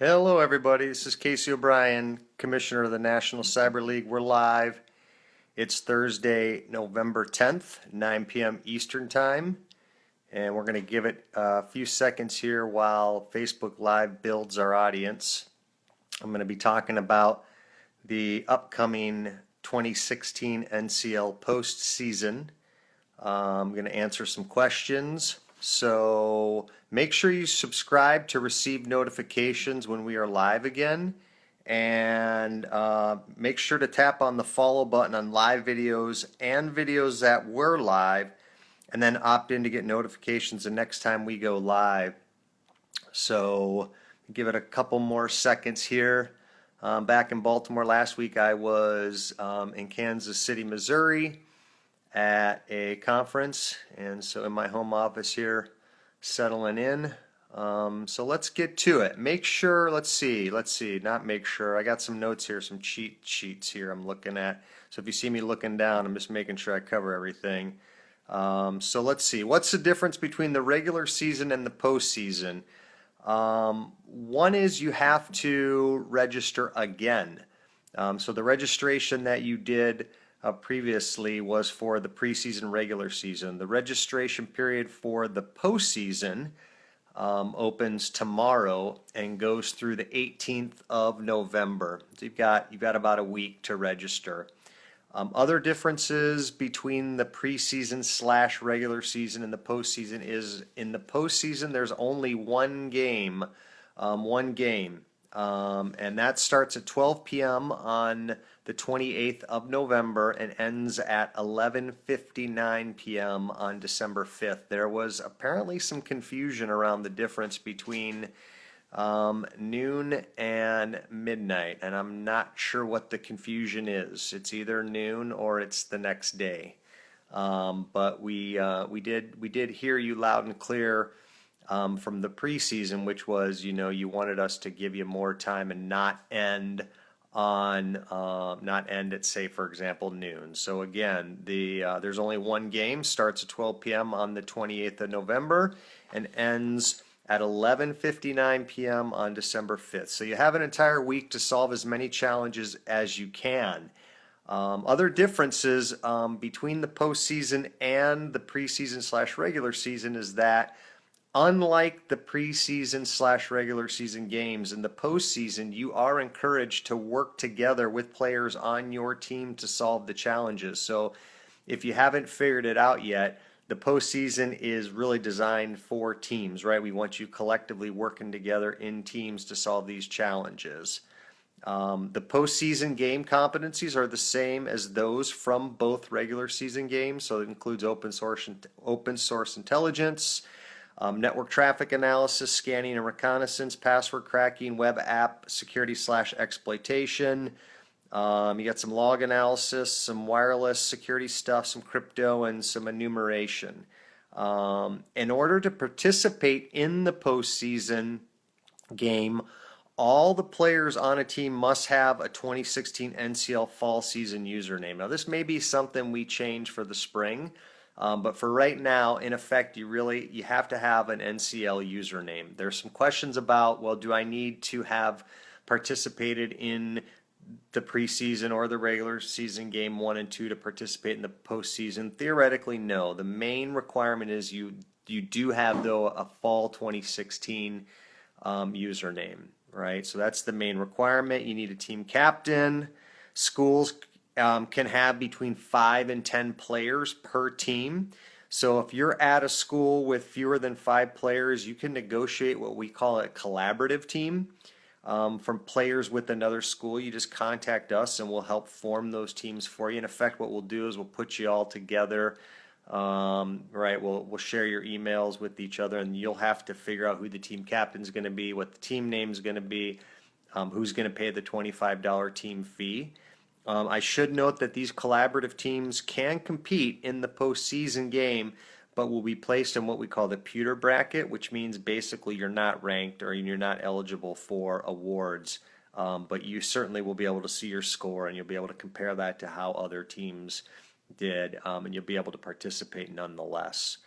Hello, everybody. This is Casey O'Brien, Commissioner of the National Cyber League. We're live. It's Thursday, November 10th, 9 p.m. Eastern Time, and we're going to give it a few seconds here while Facebook Live builds our audience. I'm going to be talking about the upcoming 2016 NCL Postseason. I'm going to answer some questions. So make sure you subscribe to receive notifications when we are live again. And make sure to tap on the follow button on live videos and videos that were live. And then opt in to get notifications the next time we go live. So give it a couple more seconds here. Back in Baltimore last week, I was in Kansas City, Missouri, at a conference, and so in my home office here, settling in. So let's get to it. Make sure, let's see, not make sure. I got some notes here, some cheat sheets here I'm looking at. So if you see me looking down, I'm just making sure I cover everything. So let's see, what's the difference between the regular season and the postseason? One is you have to register again. So the registration that you did previously was for the preseason, regular season. The registration period for the postseason opens tomorrow and goes through the 18th of November. So you've got about a week to register. Other differences between the preseason / regular season and the postseason is in the postseason there's only one game, and that starts at 12 p.m. on the 28th of November and ends at 11:59 p.m. on December 5th. There was apparently some confusion around the difference between noon and midnight, and I'm not sure what the confusion is. It's either noon or it's the next day. But we did hear you loud and clear from the preseason, which was, you wanted us to give you more time and not end at, say, for example, noon. So again, there's only one game, starts at 12 p.m. on the 28th of November and ends at 11:59 p.m. on December 5th. So you have an entire week to solve as many challenges as you can. Other differences between the postseason and the preseason / regular season is that unlike the preseason / regular season games, in the postseason, you are encouraged to work together with players on your team to solve the challenges. So if you haven't figured it out yet, the postseason is really designed for teams, right? We want you collectively working together in teams to solve these challenges. The postseason game competencies are the same as those from both regular season games, so it includes open source intelligence, network traffic analysis, scanning and reconnaissance, password cracking, web app security / exploitation. You got some log analysis, some wireless security stuff, some crypto, and some enumeration. In order to participate in the postseason game, all the players on a team must have a 2016 NCL fall season username. Now, this may be something we change for the spring, but for right now, in effect, you have to have an NCL username. There's some questions about, well, do I need to have participated in the preseason or the regular season game 1 and 2 to participate in the postseason? Theoretically, no. The main requirement is you do have, though, a fall 2016 username, right? So that's the main requirement. You need a team captain. Schools can have between 5 and 10 players per team. So if you're at a school with fewer than 5 players, you can negotiate what we call a collaborative team. From players with another school, you just contact us and we'll help form those teams for you. In effect, what we'll do is we'll put you all together, right? We'll share your emails with each other, and you'll have to figure out who the team captain's going to be, what the team name's going to be, who's going to pay the $25 team fee. I should note that these collaborative teams can compete in the postseason game, but will be placed in what we call the pewter bracket, which means basically you're not ranked or you're not eligible for awards, but you certainly will be able to see your score and you'll be able to compare that to how other teams did, and you'll be able to participate nonetheless.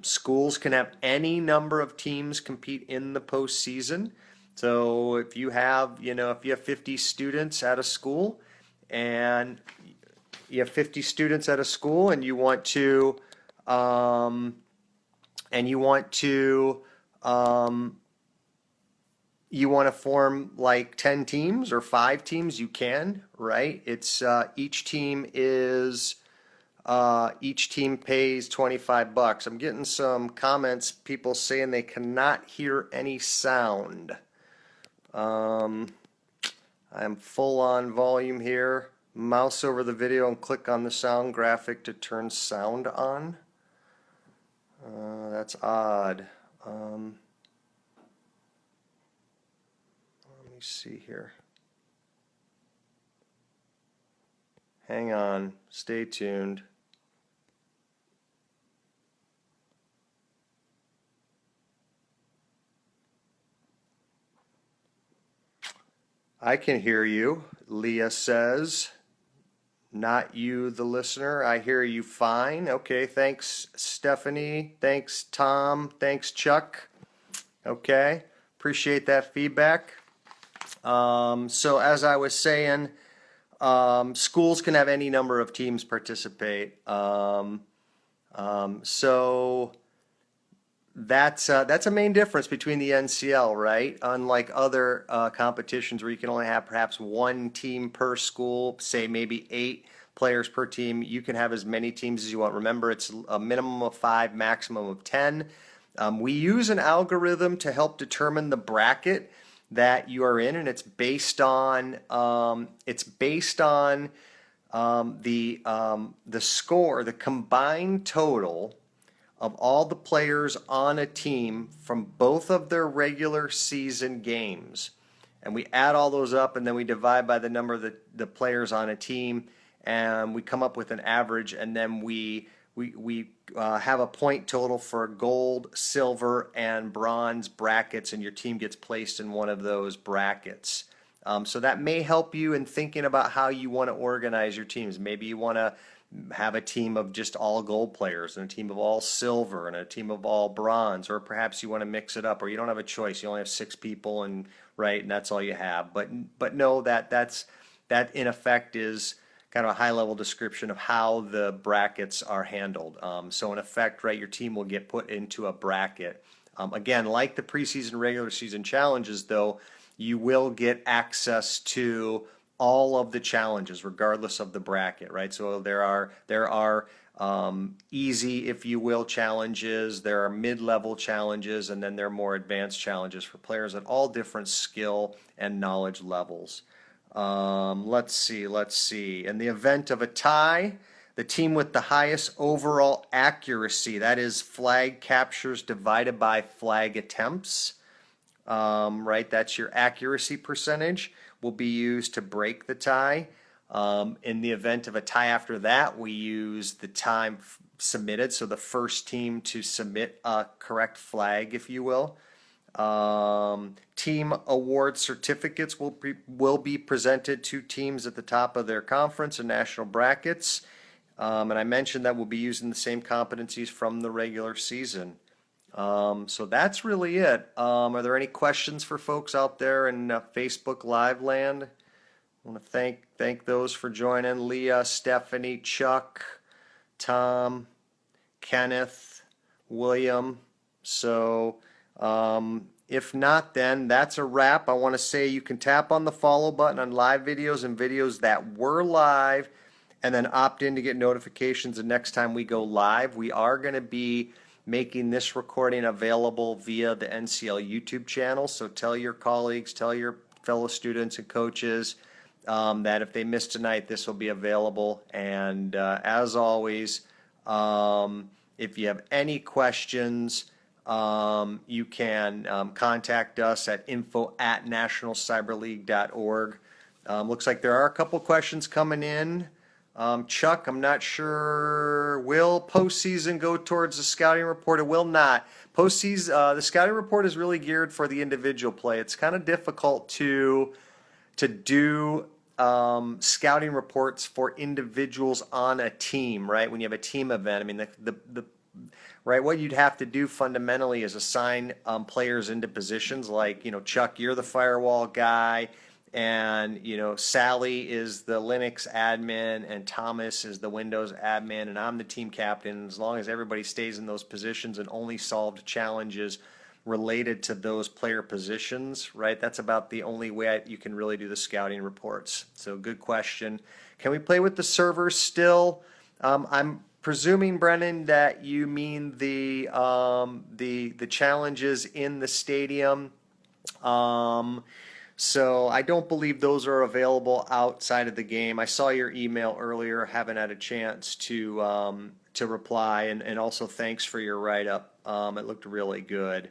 Schools can have any number of teams compete in the postseason. So if you have, if you have 50 students at a school, and you have 50 students at a school, and um, you want to, um, form like 10 teams or 5 teams, you can, right? It's each team pays $25. I'm getting some comments, people saying they cannot hear any sound. I'm full on volume here. Mouse over the video and click on the sound graphic to turn sound on. That's odd. Let me see here. Hang on. Stay tuned. I can hear you, Leah says. Not you, the listener. I hear you fine. Okay, thanks, Stephanie. Thanks, Tom. Thanks, Chuck. Okay, appreciate that feedback. So as I was saying, schools can have any number of teams participate. So that's a main difference between the NCL, right? Unlike other competitions where you can only have perhaps one team per school, say maybe 8 players per team, you can have as many teams as you want. Remember, it's a minimum of 5, maximum of 10. We use an algorithm to help determine the bracket that you are in, and it's based on the score, the combined total of all the players on a team from both of their regular season games. And we add all those up, and then we divide by the number of the players on a team, and we come up with an average, and then we have a point total for gold, silver, and bronze brackets, and your team gets placed in one of those brackets. So that may help you in thinking about how you want to organize your teams. Maybe you want to have a team of just all gold players and a team of all silver and a team of all bronze, or perhaps you want to mix it up, or you don't have a choice. You only have 6 people, and that's all you have. But no, that in effect is kind of a high level description of how the brackets are handled. So in effect, right, your team will get put into a bracket. Again, like the preseason, regular season challenges, though, you will get access to all of the challenges, regardless of the bracket, right? So there are easy, if you will, challenges. There are mid-level challenges, and then there are more advanced challenges for players at all different skill and knowledge levels. Let's see. In the event of a tie, the team with the highest overall accuracy, that is flag captures divided by flag attempts, right? That's your accuracy percentage, will be used to break the tie. In the event of a tie after that, we use the time submitted, so the first team to submit a correct flag, if you will. Team award certificates will be presented to teams at the top of their conference and national brackets. And I mentioned that we'll be using the same competencies from the regular season. So that's really it. Are there any questions for folks out there in Facebook Live land? I want to thank those for joining: Leah, Stephanie, Chuck, Tom, Kenneth, William. So if not, then that's a wrap. I want to say you can tap on the follow button on live videos and videos that were live, and then opt in to get notifications the next time we go live. We are going to be making this recording available via the NCL YouTube channel. So tell your colleagues, tell your fellow students and coaches that if they miss tonight, this will be available. And as always, if you have any questions, you can contact us at info@nationalcyberleague.org. Looks like there are a couple questions coming in. Chuck, I'm not sure. Will postseason go towards the scouting report? It will not. Postseason, the scouting report is really geared for the individual play. It's kind of difficult to do scouting reports for individuals on a team, right? When you have a team event, I mean, the right? What you'd have to do fundamentally is assign players into positions like, Chuck, you're the firewall guy, and, Sally is the Linux admin, and Thomas is the Windows admin, and I'm the team captain. As long as everybody stays in those positions and only solved challenges related to those player positions, right? That's about the only way you can really do the scouting reports. So good question. Can we play with the servers still? I'm presuming, Brennan, that you mean the challenges in the stadium. So I don't believe those are available outside of the game. I saw your email earlier. Haven't had a chance to reply, and also thanks for your write up. It looked really good.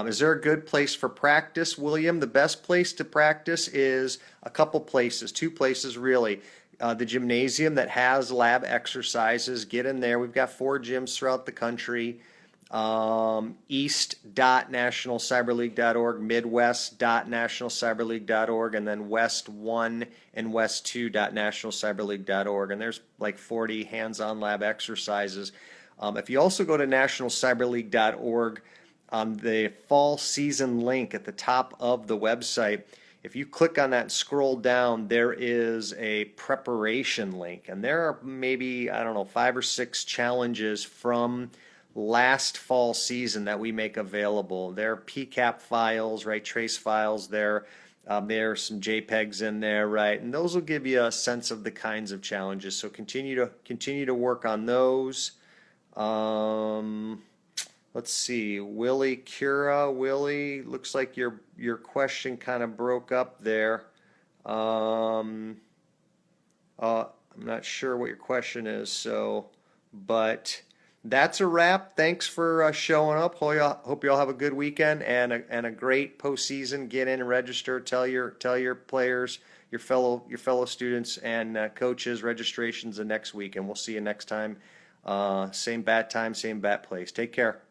Is there a good place for practice, William? The best place to practice is a couple places, two places really. The gymnasium that has lab exercises, get in there. We've got 4 gyms throughout the country. East.nationalcyberleague.org, Midwest.nationalcyberleague.org, and then West 1 and West 2.nationalcyberleague.org. And there's like 40 hands-on lab exercises. If you also go to nationalcyberleague.org, on the fall season link at the top of the website, if you click on that and scroll down, there is a preparation link, and there are maybe, I don't know, 5 or 6 challenges from last fall season that we make available. There are PCAP files, right, trace files there. There are some JPEGs in there, right, and those will give you a sense of the kinds of challenges. So continue to work on those. Let's see, Willie Cura. Willie, looks like your question kind of broke up there. I'm not sure what your question is, but that's a wrap. Thanks for showing up. Hope you all have a good weekend and a great postseason. Get in and register. Tell your players, your fellow students and coaches registrations the next week, and we'll see you next time. Same bat time, same bat place. Take care.